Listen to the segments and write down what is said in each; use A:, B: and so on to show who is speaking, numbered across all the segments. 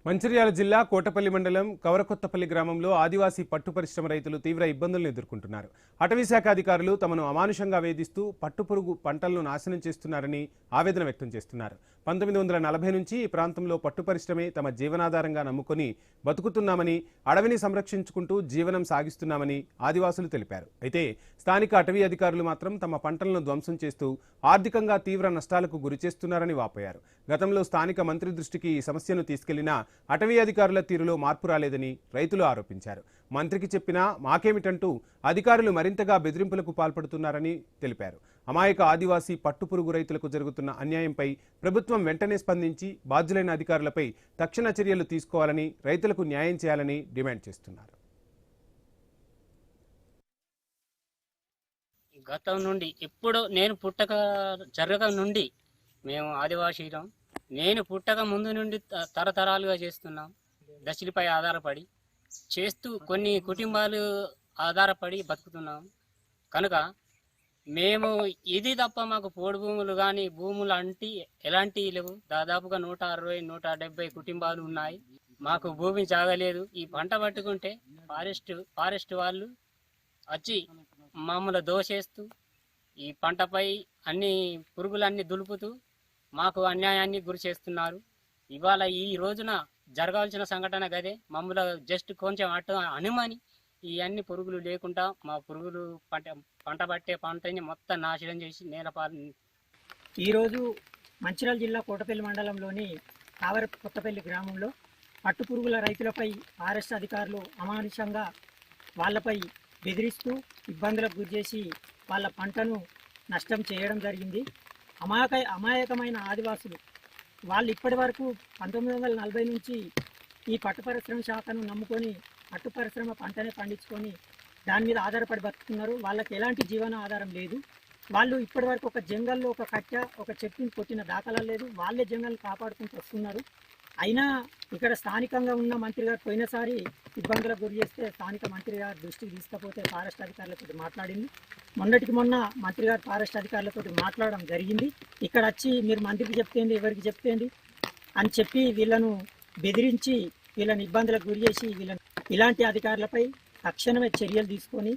A: మంచిర్యాల జిల్లా కోటపల్లి మండలం కవరకొత్తపల్లి గ్రామంలో ఆదివాసీ పట్టు పరిశ్రమ రైతులు తీవ్ర ఇబ్బందులను ఎదుర్కొంటున్నారు. అటవీ శాఖ అధికారులు తమను అమానుషంగా వేధిస్తూ పట్టుపురుగు పంటలను నాశనం చేస్తున్నారని ఆవేదన వ్యక్తం చేస్తున్నారు. 1940 నుంచి ఈ ప్రాంతంలో పట్టు పరిశ్రమే తమ జీవనాధారంగా నమ్ముకొని బతుకుతున్నామని, అడవిని సంరక్షించుకుంటూ జీవనం సాగిస్తున్నామని ఆదివాసులు తెలిపారు. అయితే స్థానిక అటవీ అధికారులు మాత్రం తమ పంటలను ధ్వంసం చేస్తూ ఆర్థికంగా తీవ్ర నష్టాలకు గురిచేస్తున్నారని వాపోయారు. గతంలో స్థానిక మంత్రి దృష్టికి ఈ సమస్యను తీసుకెళ్లినా అటవీ అధికారుల తీరులో మార్పు రాలేదని రైతులు ఆరోపించారు. మంత్రికి చెప్పినా మాకేమిటంటూ అధికారులు మరింతగా బెదిరింపులకు పాల్పడుతున్నారని తెలిపారు. అమాయక ఆదివాసీ పట్టుపురుగు రైతులకు జరుగుతున్న అన్యాయంపై ప్రభుత్వం వెంటనే స్పందించి బాధ్యులైన అధికారులపై తక్షణ చర్యలు తీసుకోవాలని, రైతులకు న్యాయం చేయాలని డిమాండ్ చేస్తున్నారు.
B: గతం నుండి ఎప్పుడో నేను పుట్టక జరగక నుండి మేము ఆదివాసీలం. నేను పుట్టక ముందు నుండి తరతరాలుగా చేస్తున్నాం. దశలపై ఆధారపడి చేస్తూ కొన్ని కుటుంబాలు ఆధారపడి బతుకుతున్నాం. కనుక మేము ఇది తప్ప మాకు పోడు భూములు కానీ భూములు అంటే ఎలాంటివి లేవు. దాదాపుగా 160-170 కుటుంబాలు ఉన్నాయి. మాకు భూమి జాగలేదు. ఈ పంట పట్టుకుంటే ఫారెస్ట్ వాళ్ళు వచ్చి మమ్మల్ని దోసేస్తూ ఈ పంటపై అన్ని పురుగులన్నీ దులుపుతూ మాకు అన్యాయాన్ని గురి చేస్తున్నారు. ఇవాళ ఈ రోజున జరగాల్సిన సంఘటన గదే. మమ్మల్ని జస్ట్ కొంచెం అటు అనుమని ఈ అన్ని పురుగులు లేకుండా మా పురుగులు పంట పట్టే పంటని మొత్తం నాశనం చేసి నేలపాలు.
C: ఈరోజు మంచిర్యాల జిల్లా కోటపల్లి మండలంలోని కొత్తపల్లి గ్రామంలో పట్టు పురుగుల రైతులపై ఫారెస్ట్ అధికారులు అమానుషంగా వాళ్ళపై బెదిరిస్తూ ఇబ్బందులకు గురిచేసి వాళ్ళ పంటను నష్టం చేయడం జరిగింది. అమాయకమైన ఆదివాసులు వాళ్ళు ఇప్పటి వరకు 1940 నుంచి ఈ పట్టు పరిశ్రమ శాఖను నమ్ముకొని పట్టు పరిశ్రమ పంటనే పండించుకొని దాని మీద ఆధారపడి బతుకుతున్నారు. వాళ్ళకి ఎలాంటి జీవన ఆధారం లేదు. వాళ్ళు ఇప్పటి వరకు ఒక జంగల్లో ఒక కట్ట ఒక చెట్టుని కొట్టిన దాఖలాలు లేదు. వాళ్ళే జంగల్ కాపాడుకుంటూ వస్తున్నారు. అయినా ఇక్కడ స్థానికంగా ఉన్న మంత్రి గారు పోయినసారి ఇబ్బందులకు గురి చేస్తే స్థానిక మంత్రి గారు దృష్టికి తీసుకపోతే ఫారెస్ట్ అధికారులతో మాట్లాడింది. మొన్నటికి మొన్న మంత్రి గారు ఫారెస్ట్ అధికారులతో మాట్లాడడం జరిగింది. ఇక్కడ వచ్చి మీరు మంత్రికి చెప్తేంది, ఎవరికి చెప్తేంది అని చెప్పి వీళ్ళను బెదిరించి వీళ్ళని ఇబ్బందులకు గురి చేసి ఇలాంటి అధికారులపై తక్షణమే చర్యలు తీసుకొని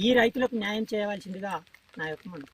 C: ఈ రైతులకు న్యాయం చేయవలసిందిగా నా యొక్క మనం.